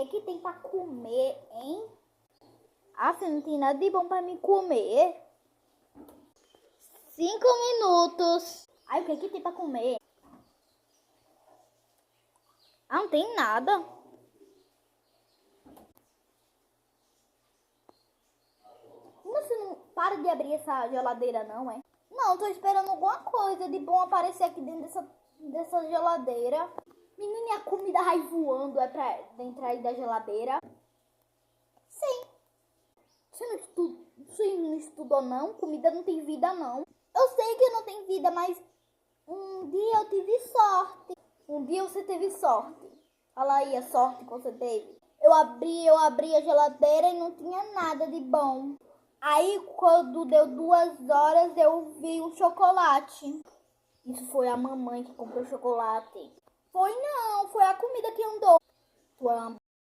que tem pra comer, hein? Ah, você não tem nada de bom pra me comer? 5 minutos. Ai, o que tem pra comer? Ah, não tem nada. Você não para de abrir essa geladeira, não, é? Não, tô esperando alguma coisa de bom aparecer aqui dentro dessa geladeira. Menina, a comida vai voando é pra dentro aí da geladeira? Sim. Você não estudou, não? Comida não tem vida, não. Eu sei que não tem vida, mas um dia eu tive sorte. Um dia você teve sorte. Fala aí a sorte que você teve. Eu abri a geladeira e não tinha nada de bom. Aí, quando deu 2 horas, eu vi um chocolate. Isso foi a mamãe que comprou chocolate. Foi não, foi a comida que andou.